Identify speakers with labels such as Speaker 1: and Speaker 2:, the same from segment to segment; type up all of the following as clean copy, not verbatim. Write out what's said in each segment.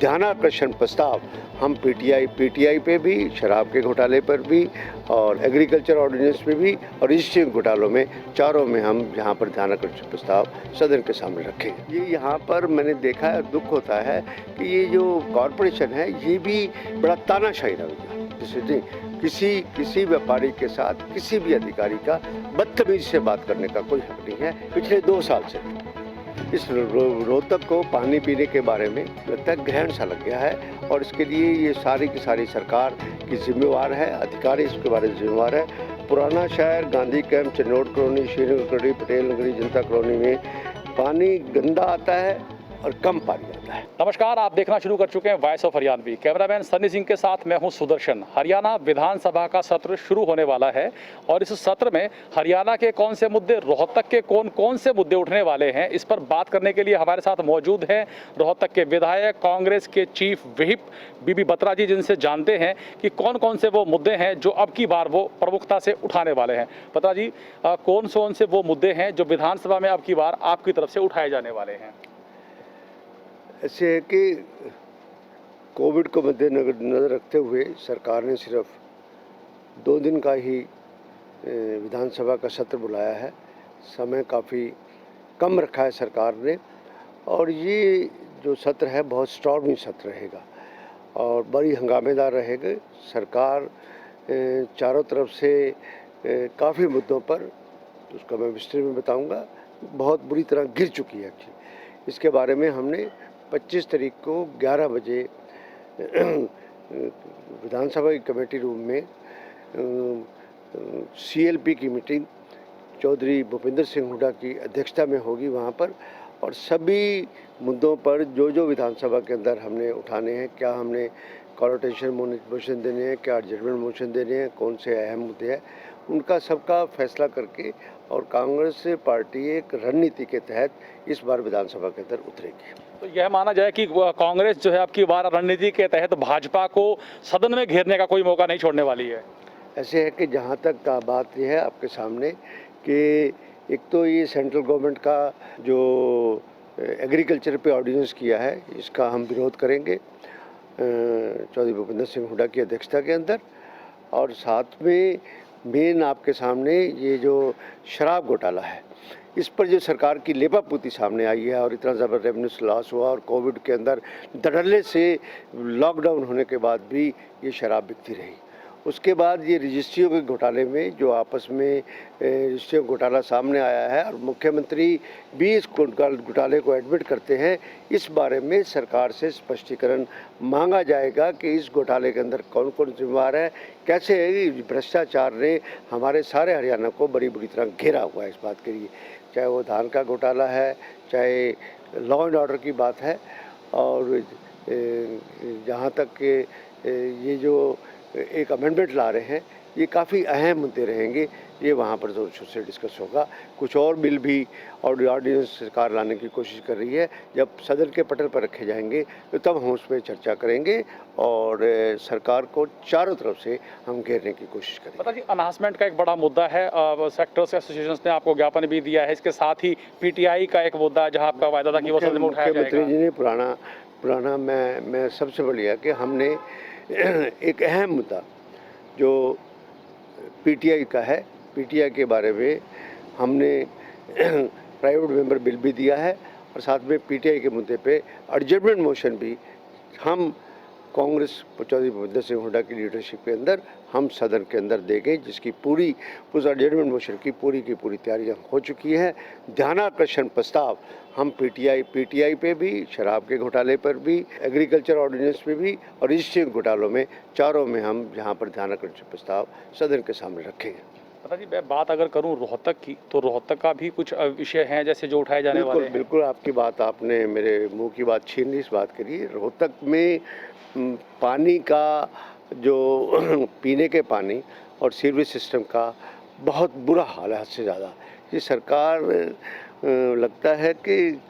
Speaker 1: ध्यानाकर्षण प्रस्ताव हम पीटीआई पे भी, शराब के घोटाले पर भी और एग्रीकल्चर ऑर्डिनेंस पे भी और रजिस्ट्री घोटालों में, चारों में हम यहाँ पर ध्यानाकर्षण प्रस्ताव सदन के सामने रखेंगे। ये यहाँ पर मैंने देखा है, दुख होता है कि ये जो कॉरपोरेशन है ये भी बड़ा तानाशाही रवैया, जैसे किसी व्यापारी के साथ किसी भी अधिकारी का बदतमीजी से बात करने का कोई हक नहीं है। पिछले 2 साल से इस रोहतक को पानी पीने के बारे में लगता है ग्रहण सा लग गया है और इसके लिए ये सारी की सारी सरकार की जिम्मेवार है, अधिकारी इसके बारे में जिम्मेवार है। पुराना शहर, Gandhi camp, Channaur colony, Srinagar colony, Patel Nagri, Janata colony में पानी गंदा आता है और कम पानी आता है।
Speaker 2: नमस्कार, आप देखना शुरू कर चुके हैं voice of Haryanvi. Cameraman Sunny Singh के साथ मैं हूं सुदर्शन। हरियाणा विधानसभा का सत्र शुरू होने वाला है और इस सत्र में हरियाणा के कौन से मुद्दे, रोहतक के कौन से मुद्दे उठने वाले हैं, इस पर बात करने के लिए हमारे साथ मौजूद हैं रोहतक के विधायक, कांग्रेस के चीफ व्हिप बीबी बत्रा जी, जिनसे जानते हैं कि कौन से वो मुद्दे हैं जो अब की बार वो प्रमुखता से उठाने वाले हैं। बत्रा जी, कौन से वो मुद्दे हैं जो विधानसभा में अब की बार आपकी तरफ से उठाए जाने वाले हैं?
Speaker 1: ऐसे है कि कोविड को मद्देनजर रखते हुए सरकार ने सिर्फ 2 दिन का ही विधानसभा का सत्र बुलाया है। समय काफ़ी कम रखा है सरकार ने और ये जो सत्र है बहुत स्टॉर्मी सत्र रहेगा और बड़ी हंगामेदार रहेगा। सरकार चारों तरफ से काफ़ी मुद्दों पर, उसका मैं विस्तार में बताऊंगा, बहुत बुरी तरह गिर चुकी है। इसके बारे में हमने 25 तारीख को 11 बजे विधानसभा की कमेटी रूम में CLP की मीटिंग चौधरी भूपेंद्र सिंह हुड्डा की अध्यक्षता में होगी वहाँ पर, और सभी मुद्दों पर जो विधानसभा के अंदर हमने उठाने हैं, क्या हमने कॉलोटेशन मोशन देने हैं, क्या एडजर्टमेंट मोशन देने हैं, कौन से अहम मुद्दे हैं, उनका सबका फैसला करके और कांग्रेस पार्टी एक रणनीति के तहत इस बार विधानसभा के अंदर उतरेगी।
Speaker 2: तो यह माना जाए कि कांग्रेस जो है आपकी बार रणनीति के तहत भाजपा को सदन में घेरने का कोई मौका नहीं छोड़ने वाली है।
Speaker 1: ऐसे है कि जहाँ तक बात यह है आपके सामने कि एक तो ये सेंट्रल गवर्नमेंट का जो एग्रीकल्चर पे ऑर्डिनेंस किया है, इसका हम विरोध करेंगे चौधरी भूपेंद्र सिंह हुड्डा की अध्यक्षता के अंदर। और साथ में मेन आपके सामने ये जो शराब घोटाला है, इस पर जो सरकार की लेपापोती सामने आई है और इतना ज़बरदस्त रेवेन्यू लॉस हुआ और कोविड के अंदर धड़ल्ले से लॉकडाउन होने के बाद भी ये शराब बिकती रही। उसके बाद ये रजिस्ट्रियों के घोटाले में जो आपस में रजिस्ट्रियों घोटाला सामने आया है और मुख्यमंत्री भी इस घोटाले को एडमिट करते हैं, इस बारे में सरकार से स्पष्टीकरण मांगा जाएगा कि इस घोटाले के अंदर कौन जिम्मेवार है, कैसे भ्रष्टाचार ने हमारे सारे हरियाणा को बड़ी बुरी तरह घेरा हुआ है। इस बात के लिए चाहे वो धान का घोटाला है, चाहे लॉ एंड ऑर्डर की बात है, और जहाँ तक के ये जो एक अमेंडमेंट ला रहे हैं, ये काफ़ी अहम मुद्दे रहेंगे। ये वहाँ पर जोर शोर से डिस्कस होगा। कुछ और बिल भी और ऑर्डिनेंस सरकार लाने की कोशिश कर रही है। जब सदन के पटल पर रखे जाएंगे तो तब हम उस पर चर्चा करेंगे और सरकार को चारों तरफ से हम घेरने की कोशिश करेंगे।
Speaker 2: पता जी, अनाउंसमेंट का एक बड़ा मुद्दा है, सेक्टर्स एसोसिएशंस ने आपको ज्ञापन भी दिया है। इसके साथ ही PTI का एक मुद्दा है जहाँ आपका वायदा था कि वो सदन में उठाया जाएगा।
Speaker 1: मुख्यमंत्री जी ने पुराना मैं सबसे बढ़िया कि हमने एक अहम मुद्दा जो PTI का है, PTI के बारे में हमने प्राइवेट मेंबर बिल भी दिया है और साथ में PTI के मुद्दे पे एडजर्टमेंट मोशन भी हम कांग्रेस चौधरी भूपेंद्र सिंह हुड्डा की लीडरशिप के अंदर हम सदन के अंदर देंगे, जिसकी पूरी उस एडजर्टमेंट मोशन की पूरी तैयारियां हो चुकी हैं। ध्यानाकर्षण प्रस्ताव हम पीटीआई पे भी, शराब के घोटाले पर भी, एग्रीकल्चर ऑर्डिनेंस पे भी और रजिस्ट्री घोटालों में, चारों में हम यहाँ पर ध्यानाकर्षण प्रस्ताव सदन के सामने रखेंगे।
Speaker 2: पता जी, मैं बात अगर करूं रोहतक की, तो रोहतक का भी कुछ विषय हैं जैसे जो उठाए जाने वाले हैं।
Speaker 1: बिल्कुल आपकी बात, आपने मेरे मुंह की बात छीन ली। इस बात के लिए रोहतक में पानी का जो पीने के पानी और सीवरेज सिस्टम का बहुत बुरा हाल है, हद से ज़्यादा। ये सरकार लगता है कि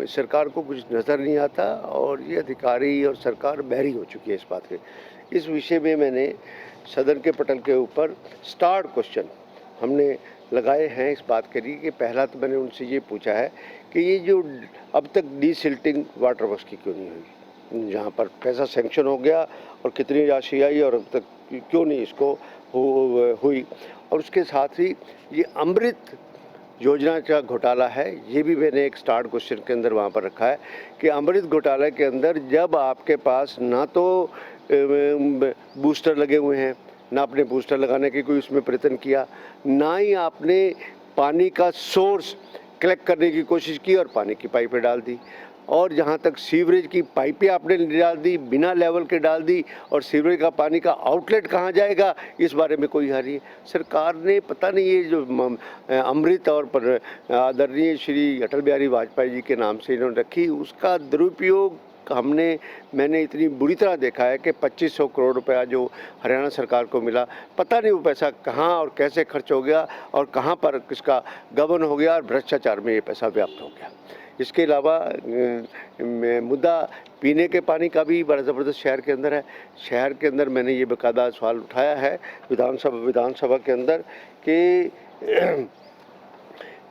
Speaker 1: सरकार को कुछ नज़र नहीं आता और ये अधिकारी और सरकार बहरी हो चुकी है इस बात के। इस विषय में मैंने सदन के पटल के ऊपर स्टार्ट क्वेश्चन हमने लगाए हैं इस बात के लिए कि पहला तो मैंने उनसे ये पूछा है कि ये जो अब तक डीसिल्टिंग वाटर वर्क्स की क्यों नहीं हुई, जहाँ पर पैसा सैंक्शन हो गया और कितनी राशि आई और अब तक क्यों नहीं इसको हुई। और उसके साथ ही ये अमृत योजना का घोटाला है, ये भी मैंने एक स्टार्ट क्वेश्चन के अंदर वहाँ पर रखा है कि अमृत घोटाले के अंदर जब आपके पास ना तो बूस्टर लगे हुए हैं, ना आपने बूस्टर लगाने की कोई उसमें प्रयत्न किया, ना ही आपने पानी का सोर्स कलेक्ट करने की कोशिश की और पानी की पाइपें डाल दी, और जहाँ तक सीवरेज की पाइपें आपने डाल दी, बिना लेवल के डाल दी, और सीवरेज का पानी का आउटलेट कहाँ जाएगा इस बारे में कोई हरी सरकार ने पता नहीं ये जो अमृत और आदरणीय श्री अटल बिहारी वाजपेयी जी के नाम से इन्होंने रखी, उसका दुरुपयोग मैंने इतनी बुरी तरह देखा है कि 2500 करोड़ रुपया जो हरियाणा सरकार को मिला, पता नहीं वो पैसा कहाँ और कैसे खर्च हो गया और कहाँ पर किसका गबन हो गया और भ्रष्टाचार में ये पैसा व्याप्त हो गया। इसके अलावा मुद्दा पीने के पानी का भी बड़ा ज़बरदस्त शहर के अंदर है। शहर के अंदर मैंने ये बाकायदा सवाल उठाया है विधानसभा के अंदर कि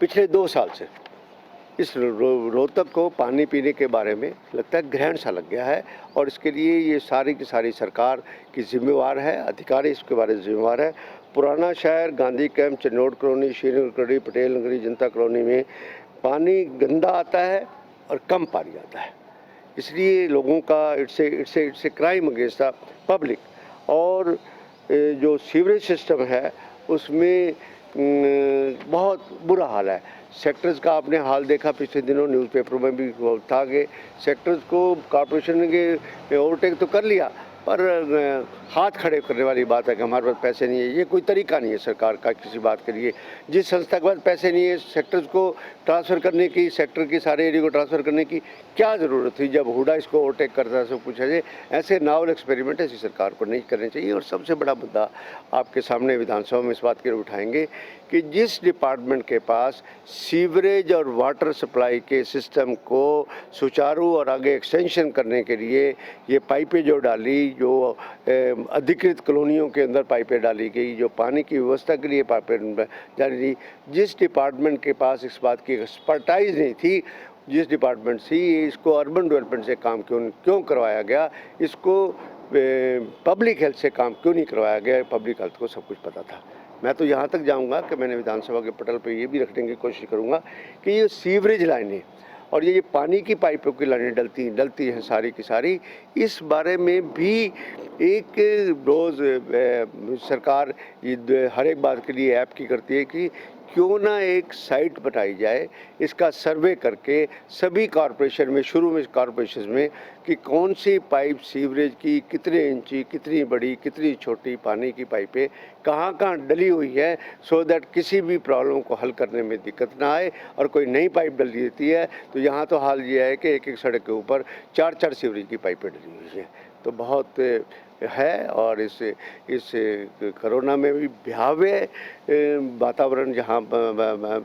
Speaker 1: पिछले 2 साल से इस रोहतक को पानी पीने के बारे में लगता है ग्रहण सा लग गया है, और इसके लिए ये सारी की सारी सरकार की जिम्मेवार है, अधिकारी इसके बारे में जिम्मेवार है। पुराना शहर, Gandhi camp, Channaur colony, Srinagar colony, Patel Nagri, Janata colony में पानी गंदा आता है और कम पानी आता है, इसलिए लोगों का it's a crime against the public. और जो सीवरेज सिस्टम है उसमें बहुत बुरा हाल है। सेक्टर्स का आपने हाल देखा, पिछले दिनों न्यूज़पेपर में भी था कि सेक्टर्स को कॉर्पोरेशन ने ओवरटेक तो कर लिया, पर हाथ खड़े करने वाली बात है कि हमारे पास पैसे नहीं है। ये कोई तरीका नहीं है सरकार का किसी बात के लिए। जिस संस्था के पास पैसे नहीं है, सेक्टर्स को ट्रांसफ़र करने की, सेक्टर की सारे एरिया को ट्रांसफ़र करने की क्या ज़रूरत थी जब हुडा इसको ओवरटेक करता है सब कुछ है। ऐसे नावल एक्सपेरिमेंट ऐसी सरकार को नहीं करने चाहिए। और सबसे बड़ा मुद्दा आपके सामने विधानसभा में इस बात के लिए उठाएंगे कि जिस डिपार्टमेंट के पास सीवरेज और वाटर सप्लाई के सिस्टम को सुचारू और आगे एक्सटेंशन करने के लिए ये पाइपें जो डाली, जो अधिकृत कॉलोनियों के अंदर पाइपें डाली गई, जो पानी की व्यवस्था के लिए पाइपें डाली, जिस डिपार्टमेंट के पास इस बात की एक्सपर्टाइज नहीं थी, जिस डिपार्टमेंट से इसको अर्बन डेवलपमेंट से काम क्यों करवाया गया, इसको पब्लिक हेल्थ से काम क्यों नहीं करवाया गया, पब्लिक हेल्थ को सब कुछ पता था। मैं तो यहाँ तक जाऊँगा कि मैंने विधानसभा के पटल पर ये भी रखने की कोशिश करूँगा कि ये सीवरेज लाइनें और ये पानी की पाइपों की लाइनें डलती हैं सारी की सारी, इस बारे में भी एक रोज़ सरकार ये हर एक बात के लिए ऐप की करती है कि क्यों ना एक साइट बनाई जाए, इसका सर्वे करके सभी कॉरपोरेशन में, शुरू में कॉरपोरेशन में, कि कौन सी पाइप सीवरेज की कितने इंची, कितनी बड़ी, कितनी छोटी पानी की पाइपें कहाँ डली हुई है, सो दैट किसी भी प्रॉब्लम को हल करने में दिक्कत ना आए। और कोई नई पाइप डली देती है तो यहाँ तो हाल ये है कि एक सड़क के ऊपर 4 सीवरेज की पाइपें डली हुई हैं, तो बहुत है। और इस कोरोना में भी भयावह वातावरण जहाँ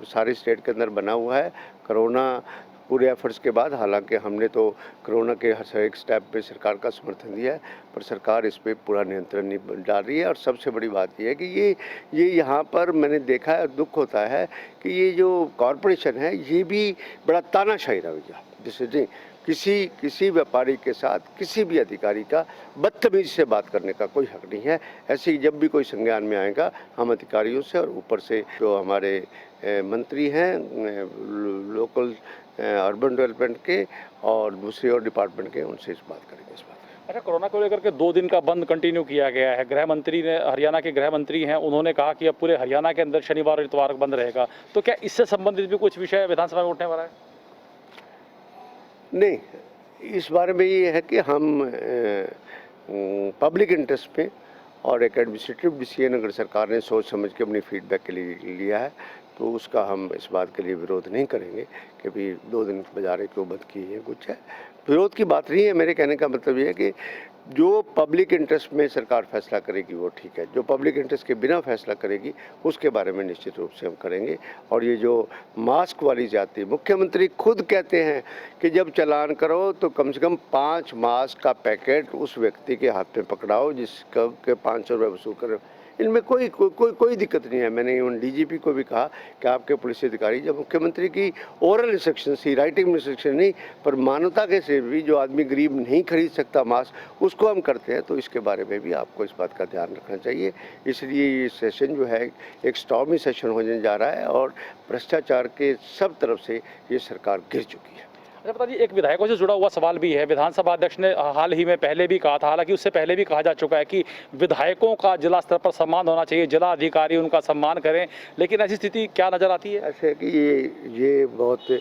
Speaker 1: सारे स्टेट के अंदर बना हुआ है, कोरोना पूरे एफर्ट्स के बाद, हालांकि हमने तो कोरोना के हर एक स्टेप पे सरकार का समर्थन दिया है, पर सरकार इस पे पूरा नियंत्रण नहीं डाल रही है। और सबसे बड़ी बात ये है कि ये यहाँ पर मैंने देखा है, दुख होता है कि ये जो कॉरपोरेशन है ये भी बड़ा तानाशाही रवैया, जिससे किसी व्यापारी के साथ किसी भी अधिकारी का बदतमीजी से बात करने का कोई हक नहीं है। ऐसे ही जब भी कोई संज्ञान में आएगा, हम अधिकारियों से और ऊपर से जो हमारे मंत्री हैं लोकल अर्बन डेवलपमेंट के और दूसरे और डिपार्टमेंट के, उनसे इस बात करेंगे इस बात।
Speaker 2: अच्छा, कोरोना को लेकर के 2 दिन का बंद कंटिन्यू किया गया है। गृह मंत्री ने, हरियाणा के गृह मंत्री हैं, उन्होंने कहा कि अब पूरे हरियाणा के अंदर शनिवार और इतवार बंद रहेगा, तो क्या इससे संबंधित भी कुछ विषय विधानसभा में उठने वाला है?
Speaker 1: नहीं, इस बारे में ये है कि हम पब्लिक इंटरेस्ट में और एक एडमिनिस्ट्रेटिव डिसीजन अगर सरकार ने सोच समझ के अपनी फीडबैक के लिए लिया है तो उसका हम इस बात के लिए विरोध नहीं करेंगे कि भी 2 दिन बाजारें क्यों बंद की है। कुछ है विरोध की बात नहीं है। मेरे कहने का मतलब ये है कि जो पब्लिक इंटरेस्ट में सरकार फैसला करेगी वो ठीक है, जो पब्लिक इंटरेस्ट के बिना फैसला करेगी उसके बारे में निश्चित रूप से हम करेंगे। और ये जो मास्क वाली जाती, मुख्यमंत्री खुद कहते हैं कि जब चालान करो तो कम से कम 5 मास्क का पैकेट उस व्यक्ति के हाथ में पकड़ाओ जिसका के 500 रुपये वसूल कर इनमें कोई दिक्कत नहीं है। मैंने इवन डीजीपी को भी कहा कि आपके पुलिस अधिकारी, जब मुख्यमंत्री की ओरल इंस्ट्रक्शन थी, राइटिंग इंस्ट्रक्शन नहीं, पर मानवता के से भी जो आदमी गरीब नहीं खरीद सकता मास्क, उसको हम करते हैं, तो इसके बारे में भी आपको इस बात का ध्यान रखना चाहिए। इसलिए ये सेशन जो है एक स्टॉर्मी सेशन होने जा रहा है और भ्रष्टाचार के सब तरफ से ये सरकार गिर चुकी है।
Speaker 2: अच्छा बताइए, एक विधायकों से जुड़ा हुआ सवाल भी है। विधानसभा अध्यक्ष ने हाल ही में पहले भी कहा था, हालांकि उससे पहले भी कहा जा चुका है कि विधायकों का जिला स्तर पर सम्मान होना चाहिए, जिला अधिकारी उनका सम्मान करें, लेकिन ऐसी स्थिति क्या नजर आती है?
Speaker 1: ऐसे है कि ये बहुत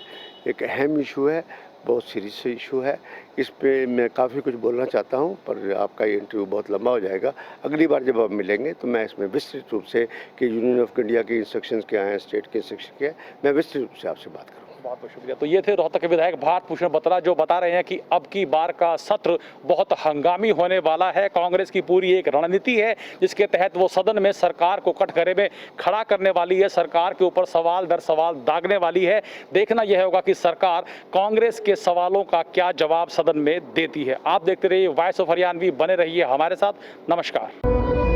Speaker 1: एक अहम इशू है, बहुत सीरियस इशू है। इस पे मैं काफ़ी कुछ बोलना चाहता हूं, पर आपका ये इंटरव्यू बहुत लंबा हो जाएगा। अगली बार जब आप मिलेंगे तो मैं इसमें विस्तृत रूप से कि यूनियन ऑफ इंडिया के इंस्ट्रक्शंस क्या हैं, स्टेट के इंस्ट्रक्शन क्या है, मैं विस्तृत रूप से आपसे बात करूँगा।
Speaker 2: बहुत बहुत शुक्रिया। तो ये थे रोहतक के विधायक भारत भूषण बत्रा, जो बता रहे हैं कि अब की बार का सत्र बहुत हंगामी होने वाला है। कांग्रेस की पूरी एक रणनीति है जिसके तहत वो सदन में सरकार को कटघरे में खड़ा करने वाली है, सरकार के ऊपर सवाल दर सवाल दागने वाली है। देखना यह होगा कि सरकार कांग्रेस के सवालों का क्या जवाब सदन में देती है। आप देखते रहिए वॉइस ऑफ हरियाणवी, बने रहिए हमारे साथ। नमस्कार।